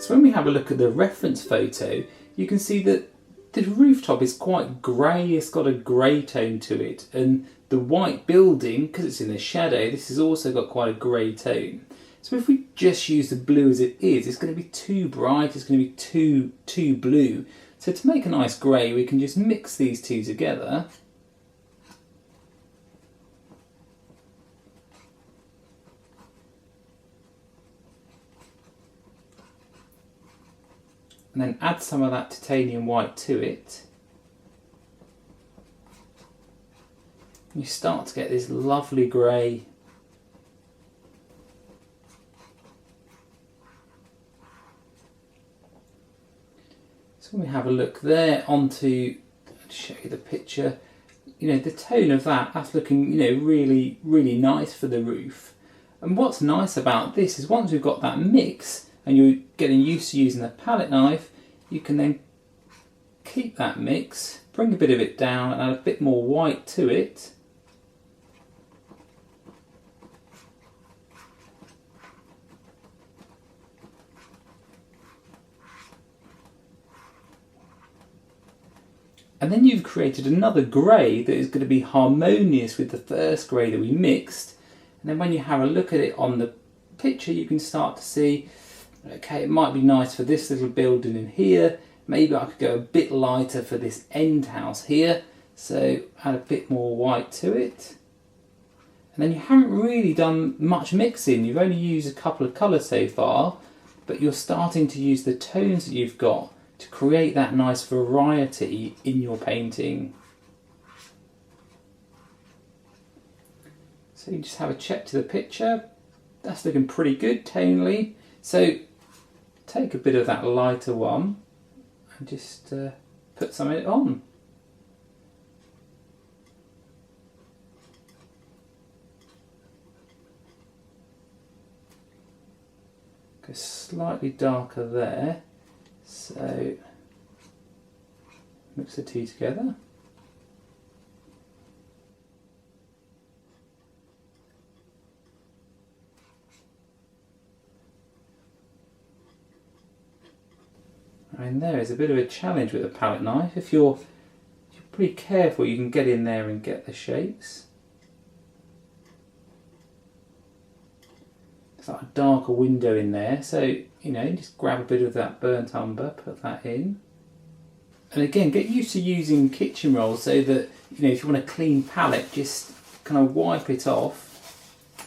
So when we have a look at the reference photo, you can see that the rooftop is quite grey, it's got a grey tone to it, and the white building, because it's in the shadow, this has also got quite a grey tone. So if we just use the blue as it is, it's going to be too bright, it's going to be too blue. So to make a nice grey, we can just mix these two together. And then add some of that titanium white to it. You start to get this lovely grey. So when we have a look there onto, to show you the picture, you know, the tone of that's looking, you know, really, really nice for the roof. And what's nice about this is once we've got that mix, and you're getting used to using a palette knife, you can then keep that mix, bring a bit of it down and add a bit more white to it. And then you've created another grey that is going to be harmonious with the first grey that we mixed. And then when you have a look at it on the picture, you can start to see, okay, it might be nice for this little building in here. Maybe I could go a bit lighter for this end house here. So add a bit more white to it. And then you haven't really done much mixing. You've only used a couple of colours so far, but you're starting to use the tones that you've got to create that nice variety in your painting. So you just have a check to the picture. That's looking pretty good tonally. So take a bit of that lighter one and just put some of it on. Go slightly darker there. So mix the two together. And there is a bit of a challenge with a palette knife. If you're pretty careful, you can get in there and get the shapes. It's like a darker window in there, so you know, just grab a bit of that burnt umber, put that in. And again, get used to using kitchen rolls so that, you know, if you want a clean palette, just kind of wipe it off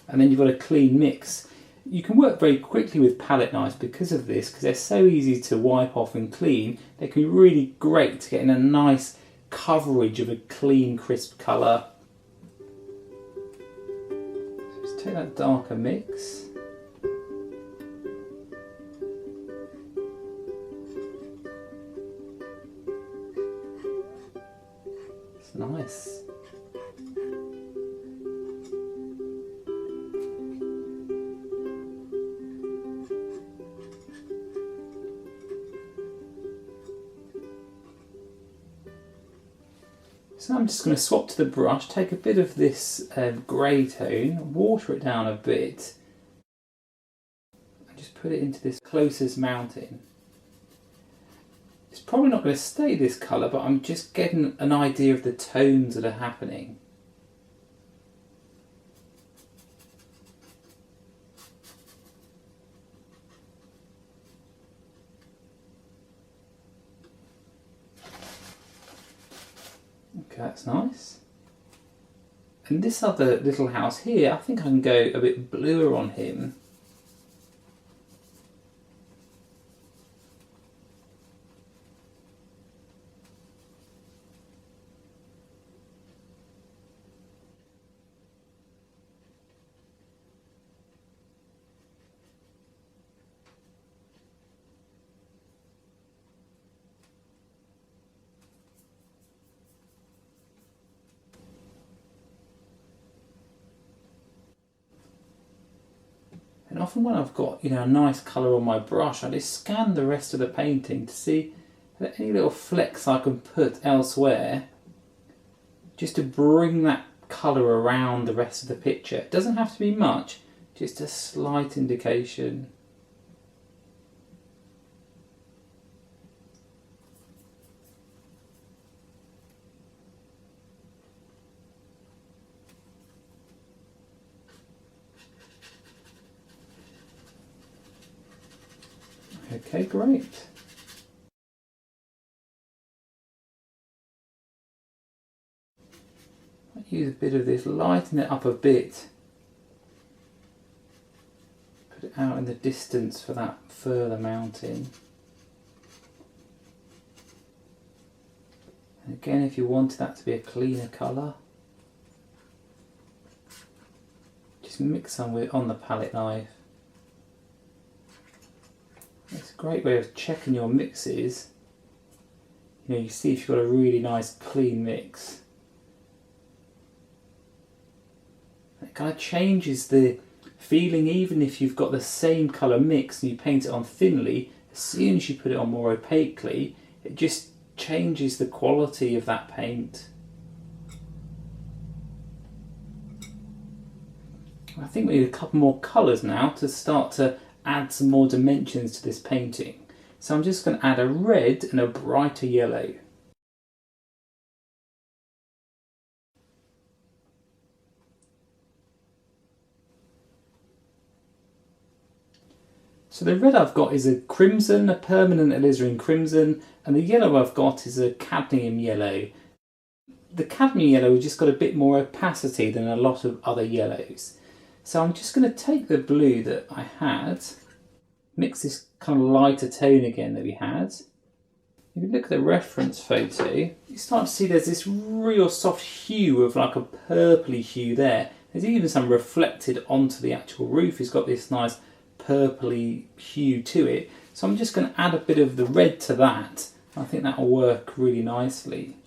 and then you've got a clean mix. You can work very quickly with palette knives because of this, because they're so easy to wipe off and clean. They can be really great to get in a nice coverage of a clean, crisp colour. So just take that darker mix. It's nice. So I'm just going to swap to the brush, take a bit of this grey tone, water it down a bit, and just put it into this closest mountain. It's probably not going to stay this colour, but I'm just getting an idea of the tones that are happening. Okay, that's nice. And this other little house here, I think I can go a bit bluer on him. And often when I've got, you know, a nice colour on my brush, I just scan the rest of the painting to see any little flecks I can put elsewhere, just to bring that colour around the rest of the picture. It doesn't have to be much, just a slight indication. Okay, great. I'll use a bit of this, lighten it up a bit. Put it out in the distance for that further mounting. And again, if you wanted that to be a cleaner colour, just mix some with it on the palette knife. It's a great way of checking your mixes. You know, you see if you've got a really nice clean mix. It kind of changes the feeling, even if you've got the same colour mix and you paint it on thinly, as soon as you put it on more opaquely, it just changes the quality of that paint. I think we need a couple more colours now to start to add some more dimensions to this painting. So I'm just going to add a red and a brighter yellow. So the red I've got is a crimson, a permanent alizarin crimson, and the yellow I've got is a cadmium yellow. The cadmium yellow has just got a bit more opacity than a lot of other yellows. So I'm just going to take the blue that I had, mix this kind of lighter tone again that we had. If you look at the reference photo, you start to see there's this real soft hue of like a purpley hue there. There's even some reflected onto the actual roof. It's got this nice purpley hue to it. So I'm just going to add a bit of the red to that. I think that will work really nicely.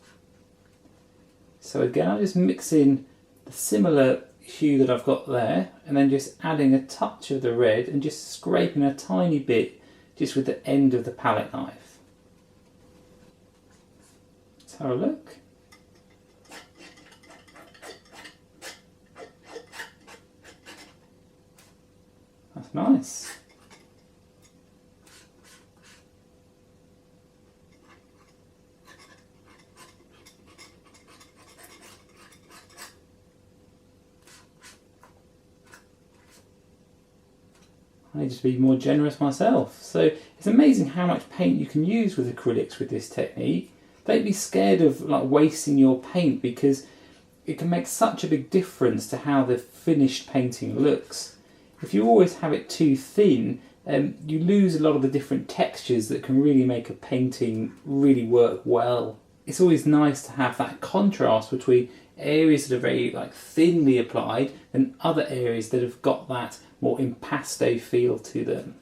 So again, I'll just mix in the similar hue that I've got there, and then just adding a touch of the red and just scraping a tiny bit just with the end of the palette knife. Let's have a look. That's nice. I need to be more generous myself. So it's amazing how much paint you can use with acrylics with this technique. Don't be scared of like wasting your paint, because it can make such a big difference to how the finished painting looks. If you always have it too thin, you lose a lot of the different textures that can really make a painting really work well. It's always nice to have that contrast between areas that are very like thinly applied and other areas that have got that more impasto feel to them.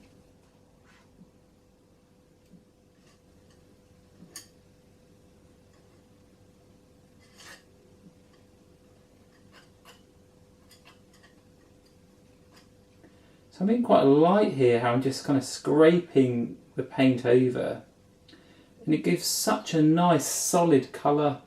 So I'm being quite light here, how I'm just kind of scraping the paint over, and it gives such a nice solid colour.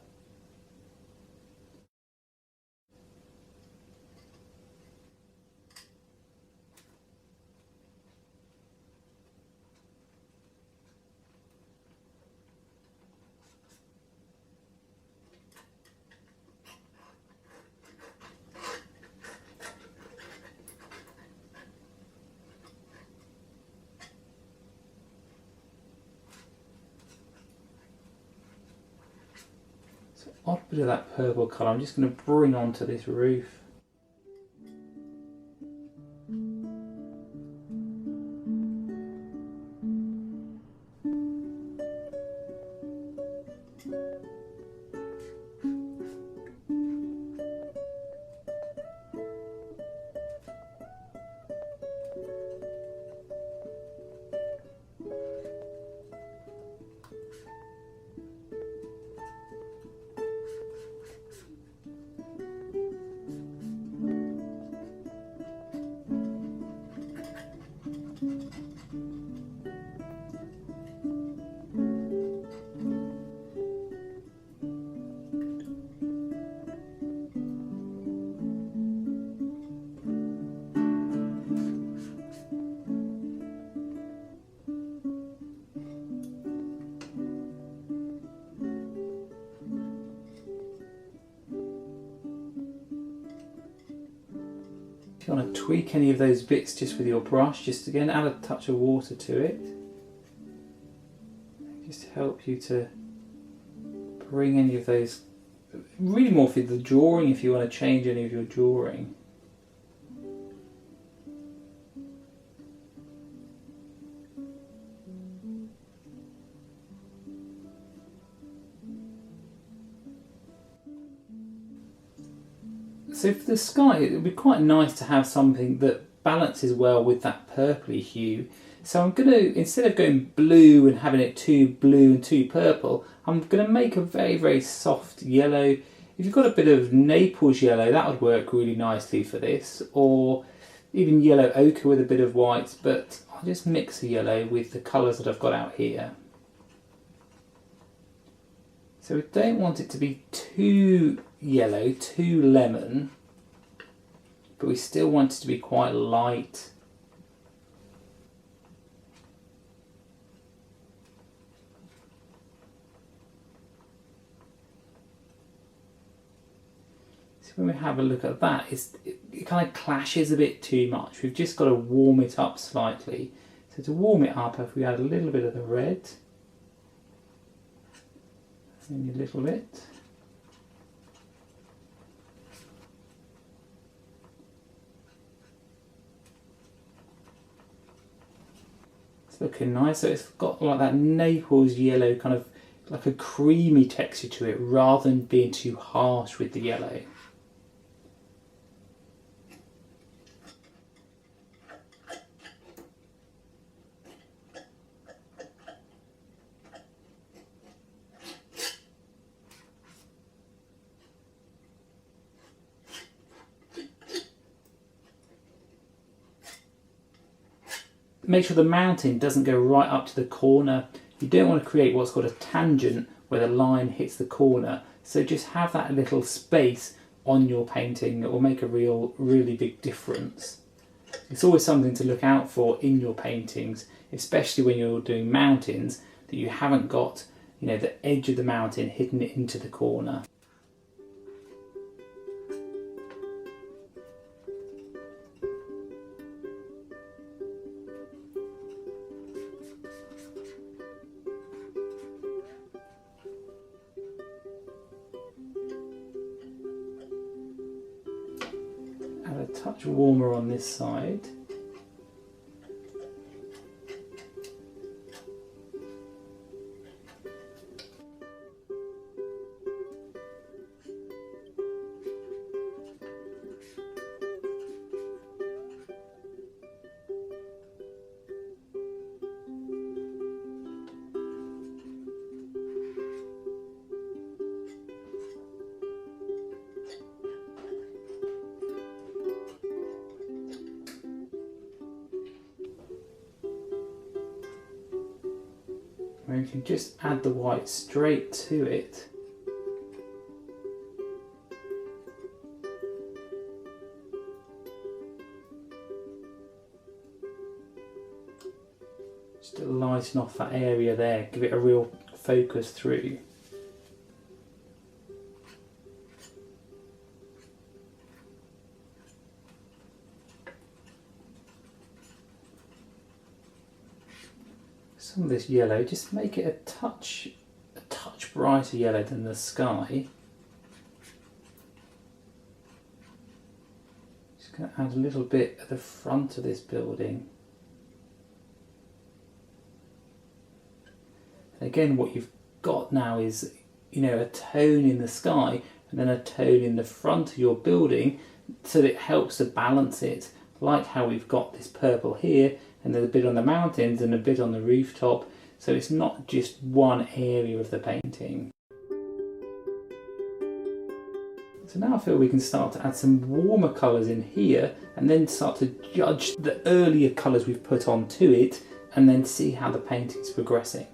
Odd bit of that purple colour I'm just going to bring onto this roof. If you want to tweak any of those bits just with your brush, just again add a touch of water to it. just help you to bring any of those, really more for the drawing if you want to change any of your drawing. So for the sky, it would be quite nice to have something that balances well with that purpley hue. So I'm going to, instead of going blue and having it too blue and too purple, I'm going to make a very, very soft yellow. If you've got a bit of Naples yellow, that would work really nicely for this, or even yellow ochre with a bit of white, but I'll just mix the yellow with the colours that I've got out here. So we don't want it to be too yellow, too lemon, but we still want it to be quite light. So when we have a look at that, it kind of clashes a bit too much. We've just got to warm it up slightly. So to warm it up, if we add a little bit of the red, only a little bit. It's looking nice. So it's got like that Naples yellow, kind of like a creamy texture to it, rather than being too harsh with the yellow. Make sure the mountain doesn't go right up to the corner. You don't want to create what's called a tangent where the line hits the corner. So just have that little space on your painting that will make a really big difference. It's always something to look out for in your paintings, especially when you're doing mountains, that you haven't got, you know, the edge of the mountain hidden into the corner. A touch warmer on this side. And you can just add the white straight to it. Just to lighten off that area there, give it a real focus through. Some of this yellow, just make it a touch brighter yellow than the sky. Just going to add a little bit at the front of this building. And again, what you've got now is, you know, a tone in the sky and then a tone in the front of your building, so that it helps to balance it, like how we've got this purple here, and there's a bit on the mountains and a bit on the rooftop, so it's not just one area of the painting. So now I feel we can start to add some warmer colours in here, and then start to judge the earlier colours we've put onto it, and then see how the painting's progressing.